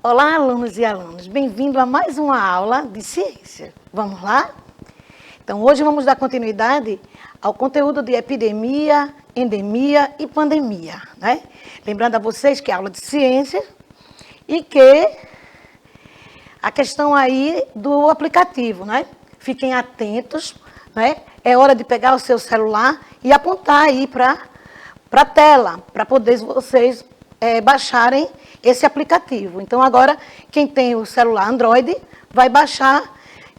Olá, alunos e alunas, bem-vindo a mais uma aula de ciência. Vamos lá? Então, hoje vamos dar continuidade ao conteúdo de epidemia, endemia e pandemia, né? Lembrando a vocês que é aula de ciência e que a questão aí do aplicativo, né? Fiquem atentos, né? É hora de pegar o seu celular e apontar aí para a tela, para poder vocês baixarem esse aplicativo. Então, agora, quem tem o celular Android vai baixar,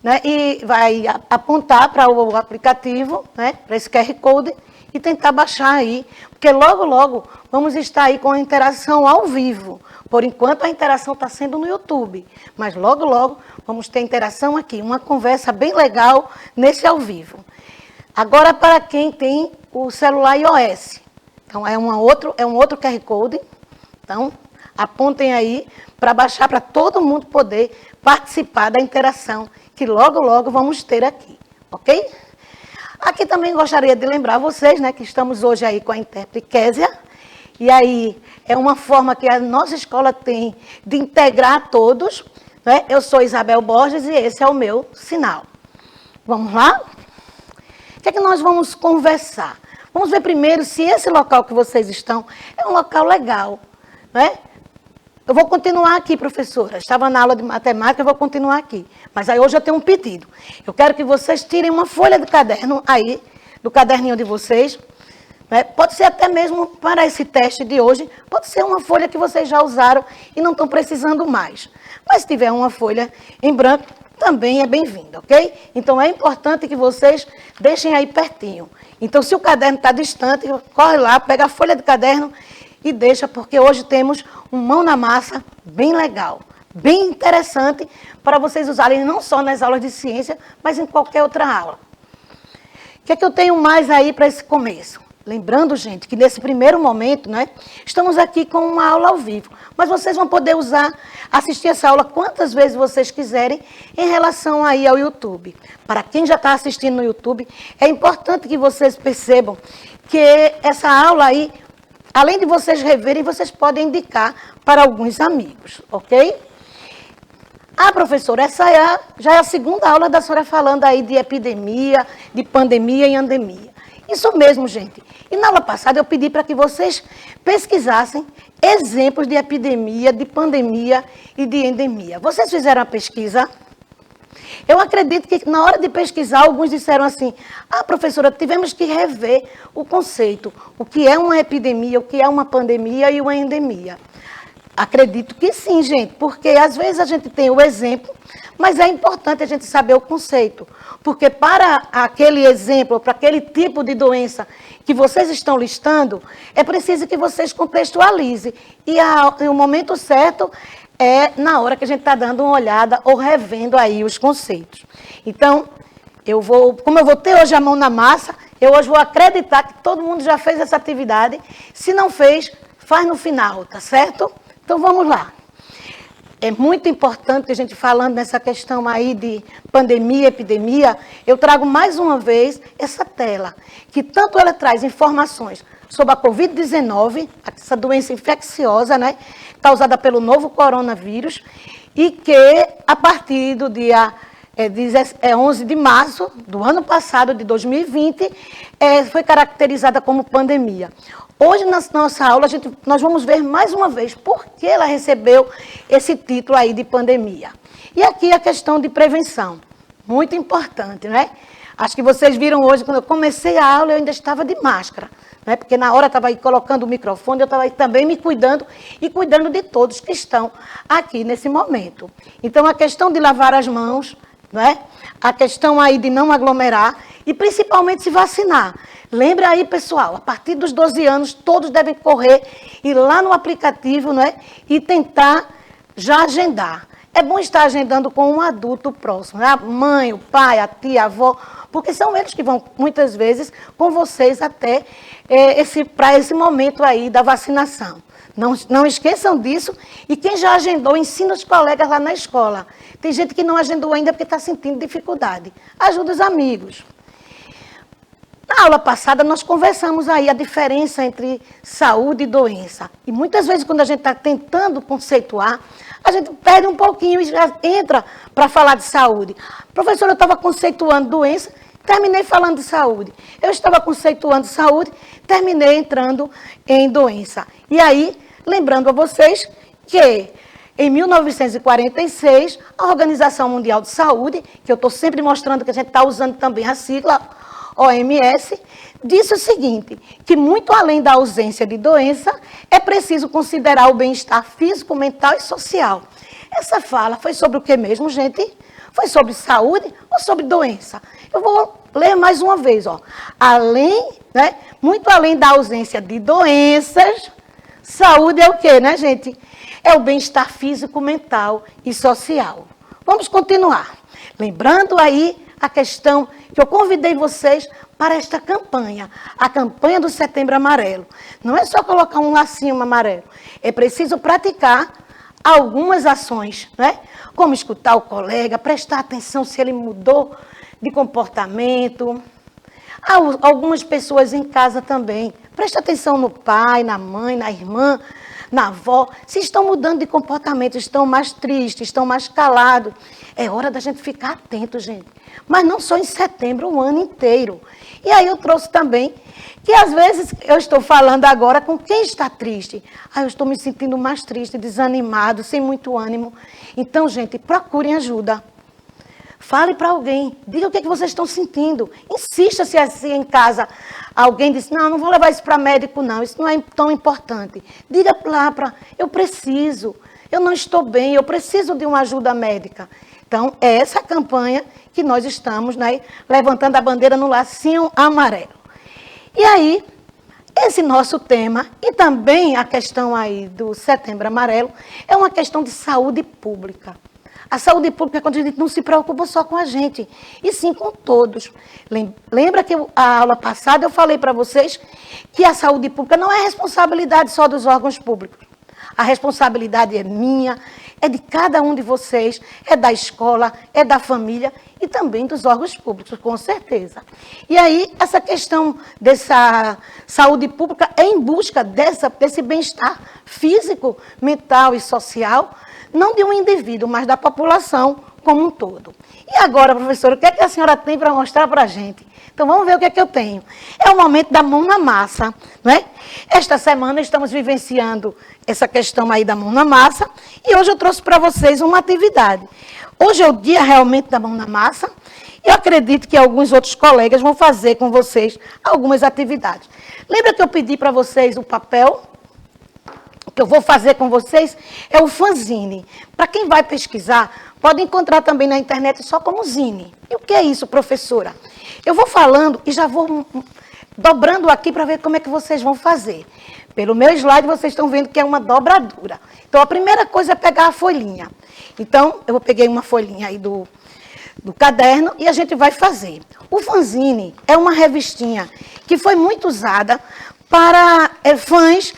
né, e vai apontar para o aplicativo, né, para esse QR Code e tentar baixar aí, porque logo, logo vamos estar aí com a interação ao vivo. Por enquanto, a interação está sendo no YouTube, mas logo, logo vamos ter interação aqui, uma conversa bem legal nesse ao vivo. Agora, para quem tem o celular iOS, então é um outro QR Code. Então, apontem aí para baixar, para todo mundo poder participar da interação que logo, logo vamos ter aqui, ok? Aqui também gostaria de lembrar vocês, né, que estamos hoje aí com a intérprete Késia, e aí é uma forma que a nossa escola tem de integrar todos, né? Eu sou Isabel Borges e esse é o meu sinal. Vamos lá? O que é que nós vamos conversar? Vamos ver primeiro se esse local que vocês estão é um local legal, né? Eu vou continuar aqui, professora. Estava na aula de matemática, eu vou continuar aqui. Mas aí hoje eu tenho um pedido. Eu quero que vocês tirem uma folha de caderno aí, do caderninho de vocês. Né? Pode ser até mesmo para esse teste de hoje, pode ser uma folha que vocês já usaram e não estão precisando mais. Mas se tiver uma folha em branco, também é bem-vindo, ok? Então é importante que vocês deixem aí pertinho. Então, se o caderno está distante, corre lá, pega a folha de caderno e deixa, porque hoje temos um mão na massa bem legal, bem interessante, para vocês usarem não só nas aulas de ciência, mas em qualquer outra aula. O que é que eu tenho mais aí para esse começo? Lembrando, gente, que nesse primeiro momento, né, estamos aqui com uma aula ao vivo, mas vocês vão poder assistir essa aula quantas vezes vocês quiserem em relação aí ao YouTube. Para quem já está assistindo no YouTube, é importante que vocês percebam que essa aula aí, além de vocês reverem, vocês podem indicar para alguns amigos, ok? Ah, professora, essa já é a segunda aula da senhora falando aí de epidemia, de pandemia e endemia. Isso mesmo, gente. E na aula passada eu pedi para que vocês pesquisassem exemplos de epidemia, de pandemia e de endemia. Vocês fizeram a pesquisa? Eu acredito que na hora de pesquisar, alguns disseram assim, ah, professora, tivemos que rever o conceito, o que é uma epidemia, o que é uma pandemia e uma endemia. Acredito que sim, gente, porque às vezes a gente tem o exemplo, mas é importante a gente saber o conceito, porque para aquele exemplo, para aquele tipo de doença que vocês estão listando, é preciso que vocês contextualizem, e o momento certo é na hora que a gente está dando uma olhada ou revendo aí os conceitos. Então, como eu vou ter hoje a mão na massa, eu hoje vou acreditar que todo mundo já fez essa atividade. Se não fez, faz no final, tá certo? Então, vamos lá. É muito importante a gente falando nessa questão aí de pandemia, epidemia, eu trago mais uma vez essa tela, que tanto ela traz informações sobre a Covid-19, essa doença infecciosa, né, causada pelo novo coronavírus, e que a partir do dia 11 de março do ano passado, de 2020, foi caracterizada como pandemia. Hoje, na nossa aula, nós vamos ver mais uma vez por que ela recebeu esse título aí de pandemia. E aqui a questão de prevenção, muito importante, né? Acho que vocês viram hoje, quando eu comecei a aula, eu ainda estava de máscara, né? Porque na hora eu estava aí colocando o microfone, eu estava aí também me cuidando e cuidando de todos que estão aqui nesse momento. Então, a questão de lavar as mãos, né? A questão aí de não aglomerar e principalmente se vacinar. Lembra aí, pessoal, a partir dos 12 anos, todos devem correr, ir lá no aplicativo, né, e tentar já agendar. É bom estar agendando com um adulto próximo, né? A mãe, o pai, a tia, a avó, porque são eles que vão, muitas vezes, com vocês até para esse momento aí da vacinação. Não esqueçam disso. E quem já agendou, ensina os colegas lá na escola. Tem gente que não agendou ainda porque está sentindo dificuldade. Ajuda os amigos. Na aula passada, nós conversamos aí a diferença entre saúde e doença. E muitas vezes, quando a gente está tentando conceituar, a gente perde um pouquinho e já entra para falar de saúde. Professora, eu estava conceituando doença, terminei falando de saúde. Eu estava conceituando saúde, terminei entrando em doença. E aí, lembrando a vocês que em 1946, a Organização Mundial de Saúde, que eu estou sempre mostrando que a gente está usando também a sigla OMS, disse o seguinte, que muito além da ausência de doença, é preciso considerar o bem-estar físico, mental e social. Essa fala foi sobre o que mesmo, gente? Foi sobre saúde ou sobre doença? Eu vou ler mais uma vez, ó. Muito além da ausência de doenças, saúde é o quê, né, gente? É o bem-estar físico, mental e social. Vamos continuar. Lembrando aí a questão que eu convidei vocês para esta campanha, a campanha do Setembro Amarelo. Não é só colocar um lacinho amarelo, é preciso praticar algumas ações, né? Como escutar o colega, prestar atenção se ele mudou de comportamento. Algumas pessoas em casa também. Presta atenção no pai, na mãe, na irmã, na avó. Se estão mudando de comportamento, estão mais tristes, estão mais calados. É hora da gente ficar atento, gente. Mas não só em setembro, o ano inteiro. E aí eu trouxe também que às vezes eu estou falando agora com quem está triste. Eu estou me sentindo mais triste, desanimado, sem muito ânimo. Então, gente, procurem ajuda. Fale para alguém, diga o que vocês estão sentindo. Insista se assim em casa alguém disse, não vou levar isso para médico não, isso não é tão importante. Diga lá eu preciso, eu não estou bem, eu preciso de uma ajuda médica. Então, é essa campanha que nós estamos, né, levantando a bandeira no lacinho amarelo. E aí, esse nosso tema, e também a questão aí do Setembro Amarelo, é uma questão de saúde pública. A saúde pública, quando a gente não se preocupa só com a gente, e sim com todos. Lembra que a aula passada eu falei para vocês que a saúde pública não é responsabilidade só dos órgãos públicos. A responsabilidade é minha, é de cada um de vocês, é da escola, é da família e também dos órgãos públicos, com certeza. E aí, essa questão dessa saúde pública é em busca desse bem-estar físico, mental e social, não de um indivíduo, mas da população como um todo. E agora, professora, o que é que a senhora tem para mostrar para a gente? Então, vamos ver o que é que eu tenho. É o momento da mão na massa, não é? Esta semana estamos vivenciando essa questão aí da mão na massa e hoje eu trouxe para vocês uma atividade. Hoje é o dia realmente da mão na massa e eu acredito que alguns outros colegas vão fazer com vocês algumas atividades. Lembra que eu pedi para vocês o papel? O que eu vou fazer com vocês é o fanzine. Para quem vai pesquisar, pode encontrar também na internet só como zine. E o que é isso, professora? Eu vou falando e já vou dobrando aqui para ver como é que vocês vão fazer. Pelo meu slide, vocês estão vendo que é uma dobradura. Então, a primeira coisa é pegar a folhinha. Então, eu peguei uma folhinha aí do caderno e a gente vai fazer. O fanzine é uma revistinha que foi muito usada para fãs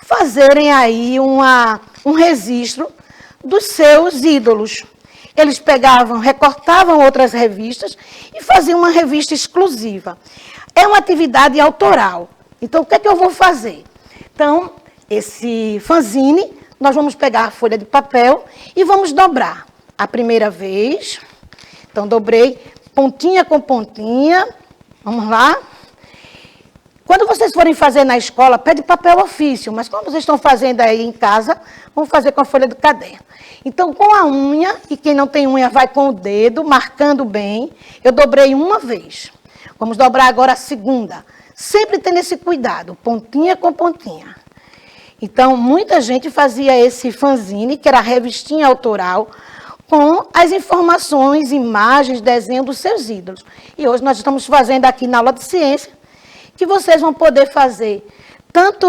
fazerem aí um registro dos seus ídolos. Eles pegavam, recortavam outras revistas e faziam uma revista exclusiva. É uma atividade autoral. Então, o que é que eu vou fazer? Então, esse fanzine, nós vamos pegar a folha de papel e vamos dobrar. A primeira vez, então dobrei pontinha com pontinha. Vamos lá. Quando vocês forem fazer na escola, pede papel ofício, mas quando vocês estão fazendo aí em casa, vamos fazer com a folha do caderno. Então, com a unha, e quem não tem unha vai com o dedo, marcando bem, eu dobrei uma vez. Vamos dobrar agora a segunda. Sempre tendo esse cuidado, pontinha com pontinha. Então, muita gente fazia esse fanzine, que era a revistinha autoral, com as informações, imagens, desenho dos seus ídolos. E hoje nós estamos fazendo aqui na aula de ciência, que vocês vão poder fazer tanto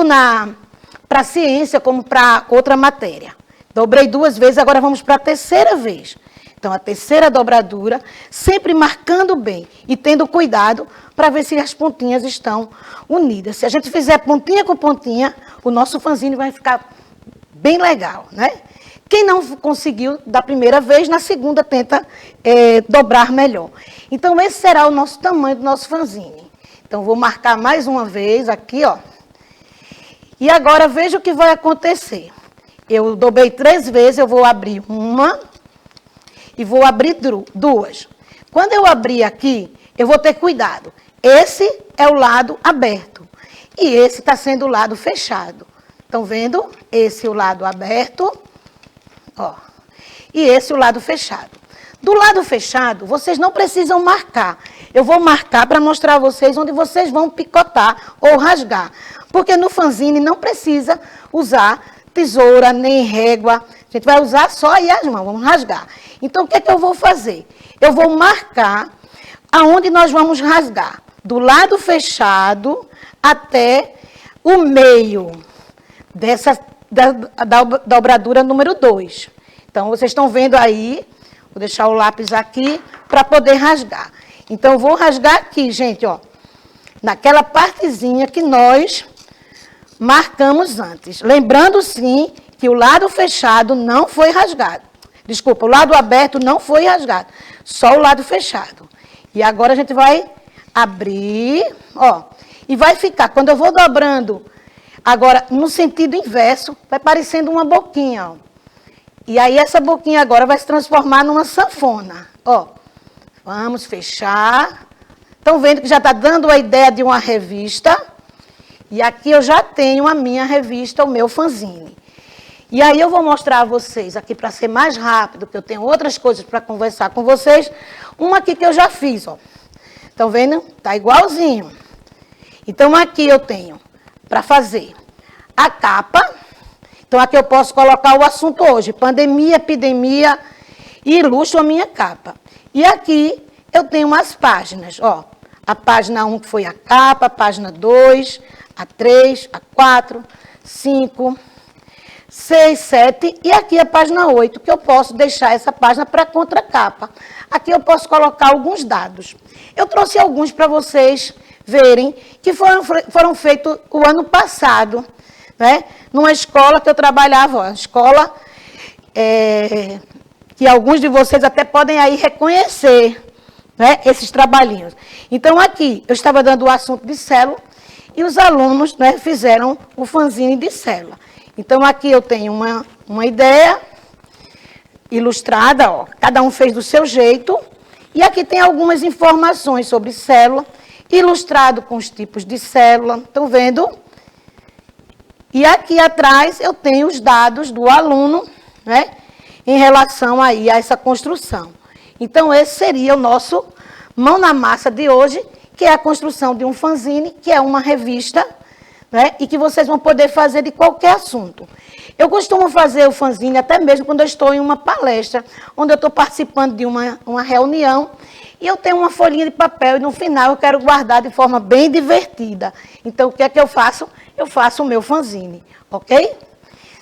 para a ciência como para outra matéria. Dobrei duas vezes, agora vamos para a terceira vez. Então, a terceira dobradura, sempre marcando bem e tendo cuidado para ver se as pontinhas estão unidas. Se a gente fizer pontinha com pontinha, o nosso fanzine vai ficar bem legal, né? Quem não conseguiu da primeira vez, na segunda tenta dobrar melhor. Então, esse será o nosso tamanho do nosso fanzine. Então, vou marcar mais uma vez aqui, ó. E agora, veja o que vai acontecer. Eu dobrei 3 vezes, eu vou abrir uma e vou abrir 2. Quando eu abrir aqui, eu vou ter cuidado. Esse é o lado aberto e esse está sendo o lado fechado. Estão vendo? Esse é o lado aberto, ó, e esse é o lado fechado. Do lado fechado, vocês não precisam marcar. Eu vou marcar para mostrar a vocês onde vocês vão picotar ou rasgar. Porque no fanzine não precisa usar tesoura nem régua. A gente vai usar só aí as mãos, vamos rasgar. Então, o que é que eu vou fazer? Eu vou marcar aonde nós vamos rasgar. Do lado fechado até o meio da dobradura número 2. Então, vocês estão vendo aí, vou deixar o lápis aqui para poder rasgar. Então, eu vou rasgar aqui, gente, ó, naquela partezinha que nós marcamos antes. Lembrando, sim, que o lado fechado não foi rasgado. Desculpa, o lado aberto não foi rasgado, só o lado fechado. E agora a gente vai abrir, ó, e vai ficar, quando eu vou dobrando, agora, no sentido inverso, vai parecendo uma boquinha, ó. E aí, essa boquinha agora vai se transformar numa sanfona, ó. Vamos fechar. Estão vendo que já está dando a ideia de uma revista. E aqui eu já tenho a minha revista, o meu fanzine. E aí eu vou mostrar a vocês, aqui para ser mais rápido, que eu tenho outras coisas para conversar com vocês. Uma aqui que eu já fiz, ó. Estão vendo? Está igualzinho. Então, aqui eu tenho para fazer a capa. Então, aqui eu posso colocar o assunto hoje, pandemia, epidemia, e ilustro a minha capa. E aqui eu tenho umas páginas, ó. A página 1, que foi a capa, a página 2, a 3, a 4, 5, 6, 7, e aqui a página 8, que eu posso deixar essa página para contracapa. Aqui eu posso colocar alguns dados. Eu trouxe alguns para vocês verem, que foram feitos o ano passado, né? Numa escola que eu trabalhava, ó, escola que alguns de vocês até podem aí reconhecer, né, esses trabalhinhos. Então, aqui, eu estava dando o assunto de célula e os alunos, né, fizeram o fanzine de célula. Então, aqui eu tenho uma ideia ilustrada, ó, cada um fez do seu jeito, e aqui tem algumas informações sobre célula, ilustrado com os tipos de célula, estão vendo? E aqui atrás eu tenho os dados do aluno, né, em relação aí a essa construção. Então, esse seria o nosso Mão na Massa de hoje, que é a construção de um fanzine, que é uma revista, né, e que vocês vão poder fazer de qualquer assunto. Eu costumo fazer o fanzine até mesmo quando eu estou em uma palestra, onde eu estou participando de uma reunião, e eu tenho uma folhinha de papel, e no final eu quero guardar de forma bem divertida. Então, o que é que eu faço? Eu faço o meu fanzine, ok?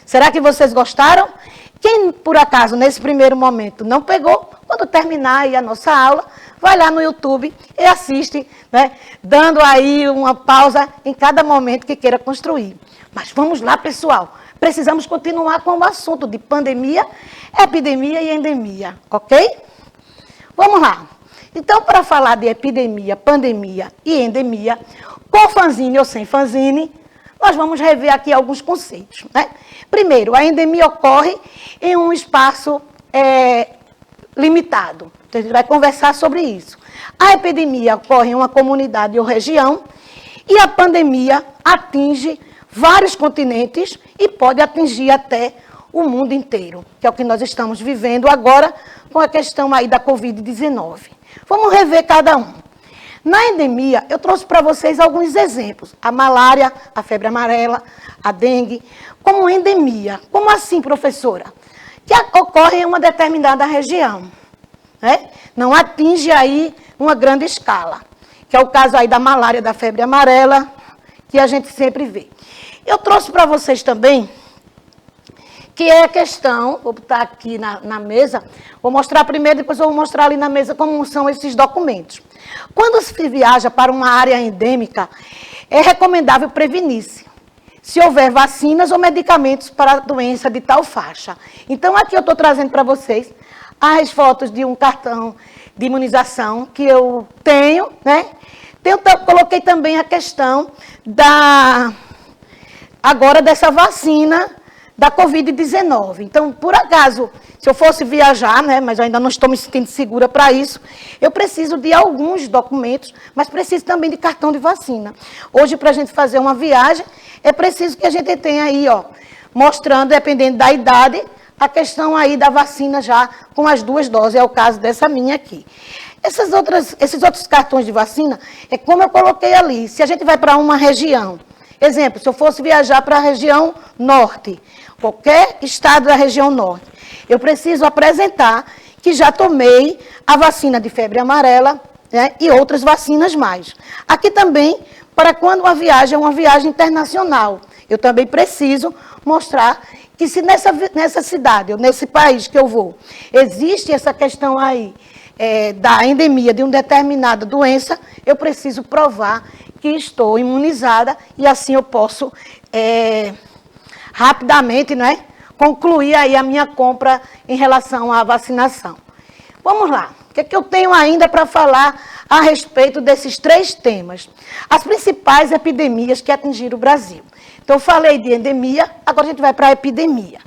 Será que vocês gostaram? Quem, por acaso, nesse primeiro momento não pegou, quando terminar aí a nossa aula, vai lá no YouTube e assiste, né, dando aí uma pausa em cada momento que queira construir. Mas vamos lá, pessoal. Precisamos continuar com o assunto de pandemia, epidemia e endemia, ok? Vamos lá. Então, para falar de epidemia, pandemia e endemia, com fanzine ou sem fanzine, nós vamos rever aqui alguns conceitos, né? Primeiro, a endemia ocorre em um espaço limitado. Então, a gente vai conversar sobre isso. A epidemia ocorre em uma comunidade ou região e a pandemia atinge vários continentes e pode atingir até o mundo inteiro, que é o que nós estamos vivendo agora com a questão aí da Covid-19. Vamos rever cada um. Na endemia, eu trouxe para vocês alguns exemplos. A malária, a febre amarela, a dengue, como endemia. Como assim, professora? Que ocorre em uma determinada região, né? Não atinge aí uma grande escala, que é o caso aí da malária, da febre amarela, que a gente sempre vê. Eu trouxe para vocês também, que é a questão, vou botar aqui na mesa, vou mostrar primeiro, depois eu vou mostrar ali na mesa como são esses documentos. Quando se viaja para uma área endêmica, é recomendável prevenir-se, se houver vacinas ou medicamentos para a doença de tal faixa. Então, aqui eu estou trazendo para vocês as fotos de um cartão de imunização que eu tenho, né, Coloquei também a questão agora dessa vacina da Covid-19. Então, por acaso, se eu fosse viajar, né, mas eu ainda não estou me sentindo segura para isso, eu preciso de alguns documentos, mas preciso também de cartão de vacina. Hoje, para a gente fazer uma viagem, é preciso que a gente tenha aí, ó, mostrando, dependendo da idade, a questão aí da vacina já com as 2 doses, é o caso dessa minha aqui. Esses outros cartões de vacina, é como eu coloquei ali, se a gente vai para uma região, exemplo, se eu fosse viajar para a região norte, qualquer estado da região norte, eu preciso apresentar que já tomei a vacina de febre amarela, né, e outras vacinas mais. Aqui também, para quando uma viagem é uma viagem internacional, eu também preciso mostrar que se nessa cidade, ou nesse país que eu vou, existe essa questão aí da endemia de uma determinada doença, eu preciso provar que estou imunizada e assim eu posso rapidamente, né, concluir aí a minha compra em relação à vacinação. Vamos lá. O que é que eu tenho ainda para falar a respeito desses 3 temas? As principais epidemias que atingiram o Brasil. Então, eu falei de endemia, agora a gente vai para a epidemia.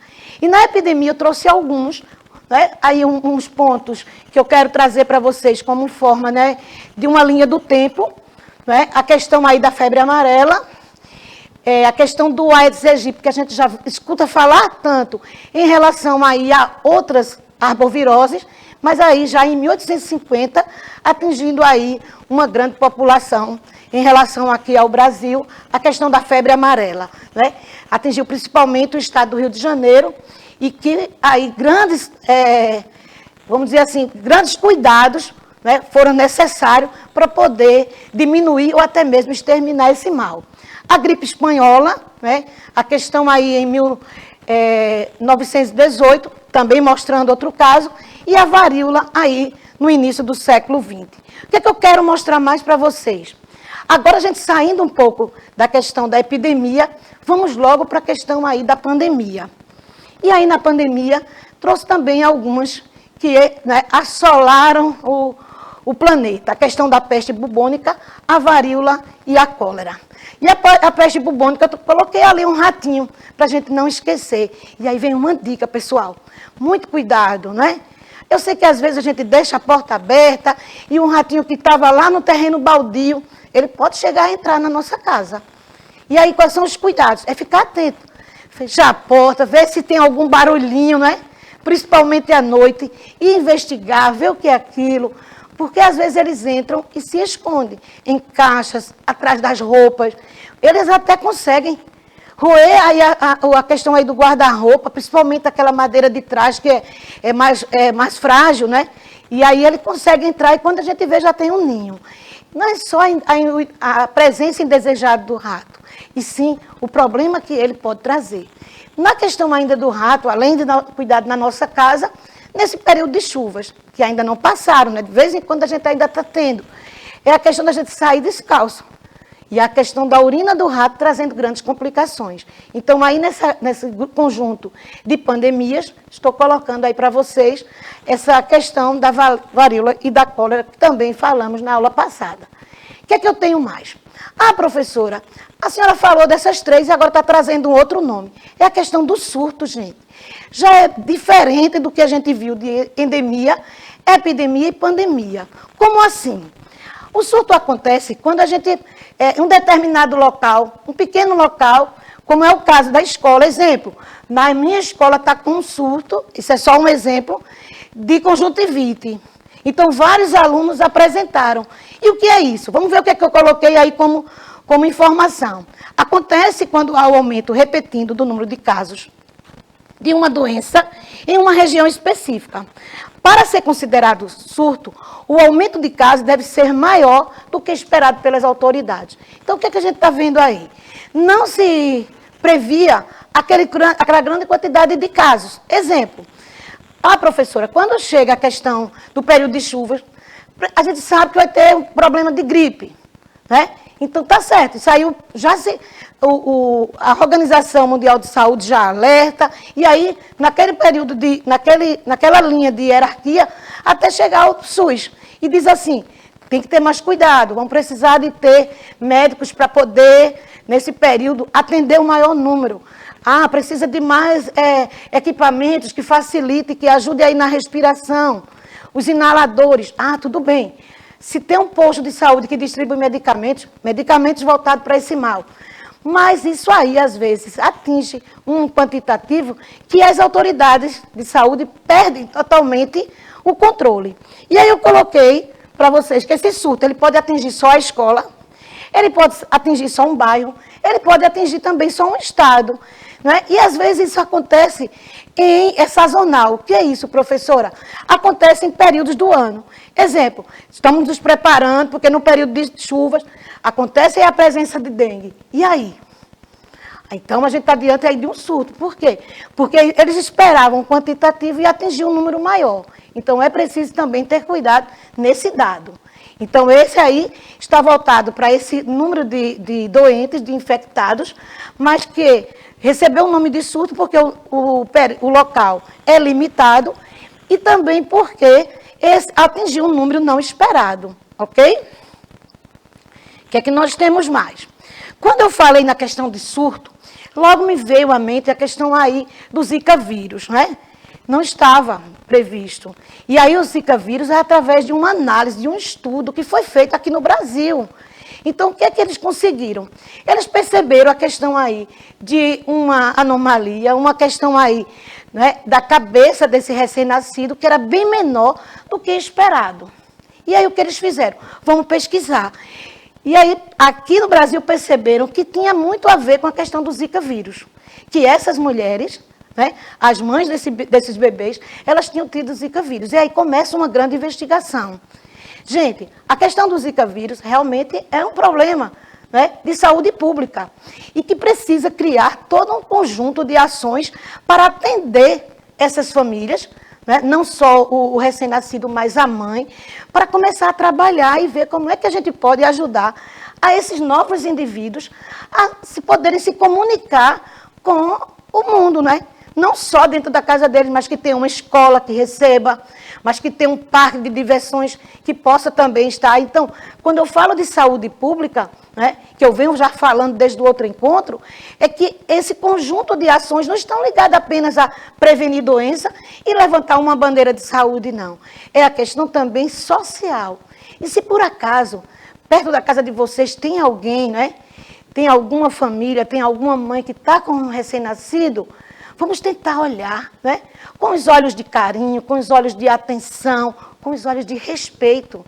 E na epidemia eu trouxe alguns, né, aí uns pontos que eu quero trazer para vocês como forma, né, de uma linha do tempo, né, a questão aí da febre amarela, a questão do Aedes aegypti, que a gente já escuta falar tanto em relação aí a outras arboviroses, mas aí já em 1850, atingindo aí uma grande população em relação aqui ao Brasil, a questão da febre amarela, né? Atingiu principalmente o estado do Rio de Janeiro e que aí grandes, vamos dizer assim, grandes cuidados, né, foram necessários para poder diminuir ou até mesmo exterminar esse mal. A gripe espanhola, né, a questão aí em 1918, também mostrando outro caso, e a varíola aí no início do século XX. O que é que eu quero mostrar mais para vocês? Agora, a gente saindo um pouco da questão da epidemia, vamos logo para a questão aí da pandemia. E aí, na pandemia, trouxe também algumas que, né, assolaram o planeta. A questão da peste bubônica, a varíola e a cólera. E a peste bubônica, eu coloquei ali um ratinho, para a gente não esquecer. E aí vem uma dica, pessoal. Muito cuidado, né? Eu sei que às vezes a gente deixa a porta aberta e um ratinho que estava lá no terreno baldio, ele pode chegar a entrar na nossa casa. E aí, quais são os cuidados? É ficar atento. Fechar a porta, ver se tem algum barulhinho, né? Principalmente à noite, e investigar, ver o que é aquilo. Porque às vezes eles entram e se escondem em caixas, atrás das roupas. Eles até conseguem roer aí a questão aí do guarda-roupa, principalmente aquela madeira de trás que é mais frágil, né? E aí ele consegue entrar e quando a gente vê já tem um ninho. Não é só a presença indesejada do rato, e sim o problema que ele pode trazer. Na questão ainda do rato, além de cuidar na nossa casa, nesse período de chuvas, que ainda não passaram, né? De vez em quando a gente ainda está tendo, é a questão da gente sair descalço. E a questão da urina do rato trazendo grandes complicações. Então, aí nesse conjunto de pandemias, estou colocando aí para vocês essa questão da varíola e da cólera, que também falamos na aula passada. O que é que eu tenho mais? Ah, professora, a senhora falou dessas 3 e agora está trazendo um outro nome. É a questão do surto, gente. Já é diferente do que a gente viu de endemia, epidemia e pandemia. Como assim? O surto acontece quando a gente, em um determinado local, um pequeno local, como é o caso da escola. Exemplo, na minha escola está com um surto, isso é só um exemplo, de conjuntivite. Então, vários alunos apresentaram. E o que é isso? Vamos ver o que é que eu coloquei aí como informação. Acontece quando há o aumento repetindo do número de casos de uma doença em uma região específica. Para ser considerado surto, o aumento de casos deve ser maior do que esperado pelas autoridades. Então, o que é que a gente está vendo aí? Não se previa aquela grande quantidade de casos. Exemplo, professora, quando chega a questão do período de chuvas, a gente sabe que vai ter um problema de gripe, né? Então, tá certo, isso aí a Organização Mundial de Saúde já alerta, e aí, naquele período, naquela linha de hierarquia, até chegar ao SUS, e diz assim, tem que ter mais cuidado, vão precisar de ter médicos para poder, nesse período, atender o maior número. Ah, precisa de mais equipamentos que facilitem, que ajudem aí na respiração. Os inaladores, tudo bem. Se tem um posto de saúde que distribui medicamentos voltados para esse mal. Mas isso aí, às vezes, atinge um quantitativo que as autoridades de saúde perdem totalmente o controle. E aí eu coloquei para vocês que esse surto, ele pode atingir só a escola, ele pode atingir só um bairro, ele pode atingir também só um estado. Né? E, às vezes, isso acontece é sazonal. O que é isso, professora? Acontece em períodos do ano. Exemplo, estamos nos preparando, porque no período de chuvas, acontece a presença de dengue. E aí? Então, a gente está diante aí de um surto. Por quê? Porque eles esperavam um quantitativo e atingiu um número maior. Então, é preciso também ter cuidado nesse dado. Então, esse aí está voltado para esse número de doentes, de infectados, mas que recebeu o nome de surto porque o local é limitado e também porque atingiu um número não esperado, ok? O que é que nós temos mais? Quando eu falei na questão de surto, logo me veio à mente a questão aí do Zika vírus, né? Não estava previsto. E aí o Zika vírus é através de uma análise, de um estudo que foi feito aqui no Brasil. Então, o que é que eles conseguiram? Eles perceberam a questão aí de uma anomalia, uma questão aí, né, da cabeça desse recém-nascido, que era bem menor do que esperado. E aí o que eles fizeram? Vamos pesquisar. E aí, aqui no Brasil, perceberam que tinha muito a ver com a questão do Zika vírus. Que essas mulheres, né, as mães desses bebês, elas tinham tido Zika vírus. E aí começa uma grande investigação. Gente, a questão do Zika vírus realmente é um problema, né, de saúde pública e que precisa criar todo um conjunto de ações para atender essas famílias, né, não só o recém-nascido, mas a mãe, para começar a trabalhar e ver como é que a gente pode ajudar a esses novos indivíduos a poderem se comunicar com o mundo, né? Não só dentro da casa deles, mas que tenha uma escola que receba, mas que tenha um parque de diversões que possa também estar. Então, quando eu falo de saúde pública, né, que eu venho já falando desde o outro encontro, é que esse conjunto de ações não estão ligadas apenas a prevenir doença e levantar uma bandeira de saúde, não. É a questão também social. E se por acaso, perto da casa de vocês, tem alguém, né, tem alguma família, tem alguma mãe que está com um recém-nascido, vamos tentar olhar, né, com os olhos de carinho, com os olhos de atenção, com os olhos de respeito.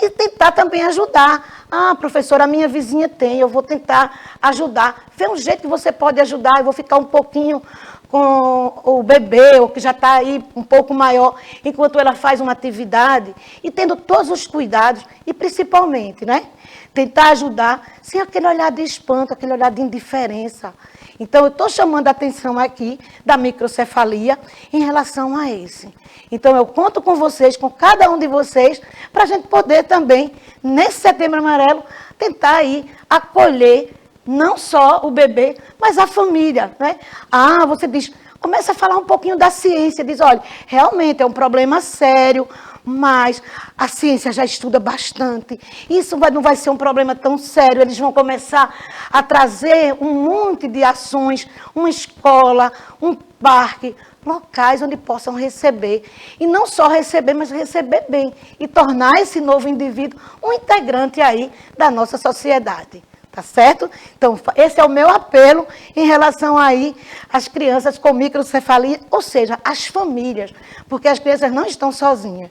E tentar também ajudar. Ah, professora, a minha vizinha tem, eu vou tentar ajudar. Vê um jeito que você pode ajudar, eu vou ficar um pouquinho com o bebê, ou que já está aí um pouco maior, enquanto ela faz uma atividade, e tendo todos os cuidados, e principalmente, né, tentar ajudar sem aquele olhar de espanto, aquele olhar de indiferença. Então, eu estou chamando a atenção aqui da microcefalia em relação a esse. Então, eu conto com vocês, com cada um de vocês, para a gente poder também, nesse Setembro Amarelo, tentar aí acolher não só o bebê, mas a família, né? Ah, você diz, começa a falar um pouquinho da ciência, diz, olha, realmente é um problema sério, mas a ciência já estuda bastante. Isso não vai ser um problema tão sério. Eles vão começar a trazer um monte de ações, uma escola, um parque, locais onde possam receber. E não só receber, mas receber bem. E tornar esse novo indivíduo um integrante aí da nossa sociedade. Tá certo? Então, esse é o meu apelo em relação aí às crianças com microcefalia, ou seja, às famílias, porque as crianças não estão sozinhas.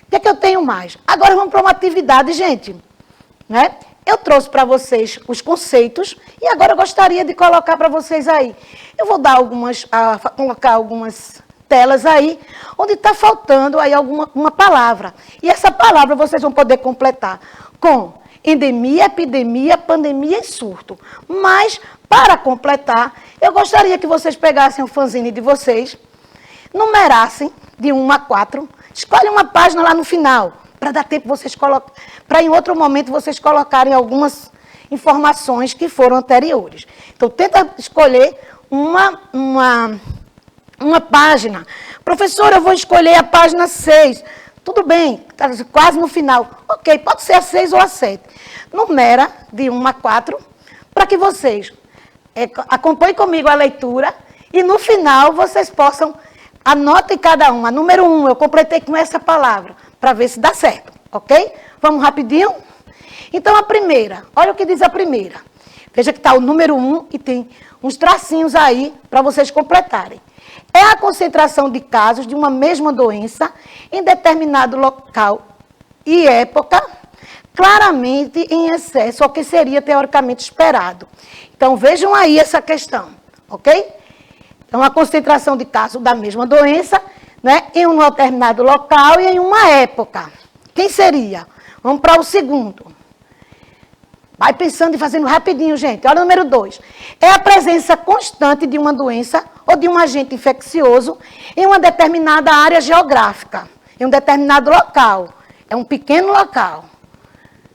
O que é que eu tenho mais? Agora vamos para uma atividade, gente. Né? Eu trouxe para vocês os conceitos e agora eu gostaria de colocar para vocês aí. Eu vou dar colocar algumas telas aí, onde está faltando aí uma palavra. E essa palavra vocês vão poder completar com endemia, epidemia, pandemia e surto. Mas, para completar, eu gostaria que vocês pegassem o fanzine de vocês, numerassem de 1 a 4, escolhe uma página lá no final, para dar tempo vocês para em outro momento vocês colocarem algumas informações que foram anteriores. Então, tenta escolher uma página. Professora, eu vou escolher a página 6. Tudo bem, está quase no final. Ok, pode ser a 6 ou a 7. Numera de 1 a 4, para que vocês acompanhem comigo a leitura e no final vocês possam, anotem cada uma. Número 1, eu completei com essa palavra, para ver se dá certo, ok? Vamos rapidinho? Então, a primeira, olha o que diz a primeira. Veja que está o número 1 e tem uns tracinhos aí para vocês completarem. É a concentração de casos de uma mesma doença em determinado local e época, claramente em excesso ao que seria teoricamente esperado. Então, vejam aí essa questão, ok? Então, a concentração de casos da mesma doença, né, em um determinado local e em uma época. Quem seria? Vamos para o segundo. Vai pensando e fazendo rapidinho, gente. Olha o número 2. É a presença constante de uma doença ou de um agente infeccioso em uma determinada área geográfica, em um determinado local. É um pequeno local.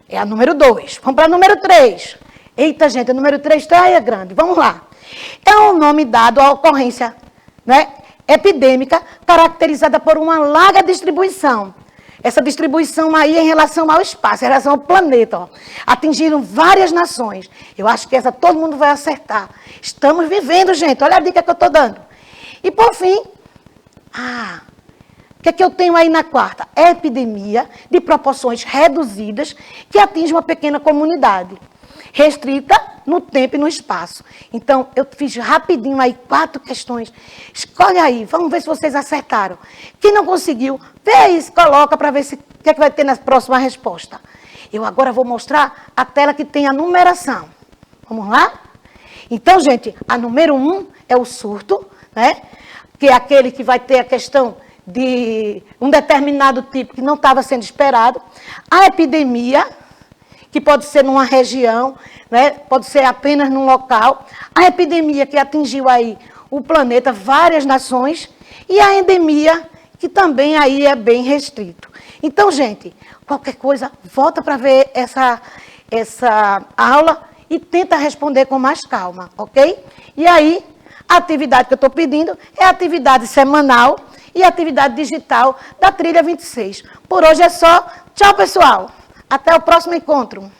É a número 2. Vamos para o número 3. Eita, gente, o número 3 está aí, é grande. Vamos lá. É um nome dado à ocorrência, né, epidêmica caracterizada por uma larga distribuição. Essa distribuição aí em relação ao espaço, em relação ao planeta, ó, atingiram várias nações. Eu acho que essa todo mundo vai acertar. Estamos vivendo, gente. Olha a dica que eu estou dando. E, por fim, o que é que eu tenho aí na quarta? É epidemia de proporções reduzidas que atinge uma pequena comunidade, restrita no tempo e no espaço. Então, eu fiz rapidinho aí 4 questões. Escolhe aí, vamos ver se vocês acertaram. Quem não conseguiu, vê aí, coloca para ver o que é que vai ter na próxima resposta. Eu agora vou mostrar a tela que tem a numeração. Vamos lá? Então, gente, a número 1 é o surto, né? Que é aquele que vai ter a questão de um determinado tipo que não estava sendo esperado. A epidemia, que pode ser numa região, né? Pode ser apenas num local. A epidemia que atingiu aí o planeta, várias nações. E a endemia, que também aí é bem restrito. Então, gente, qualquer coisa, volta para ver essa aula e tenta responder com mais calma, ok? E aí, a atividade que eu estou pedindo é a atividade semanal e a atividade digital da Trilha 26. Por hoje é só. Tchau, pessoal. Até o próximo encontro.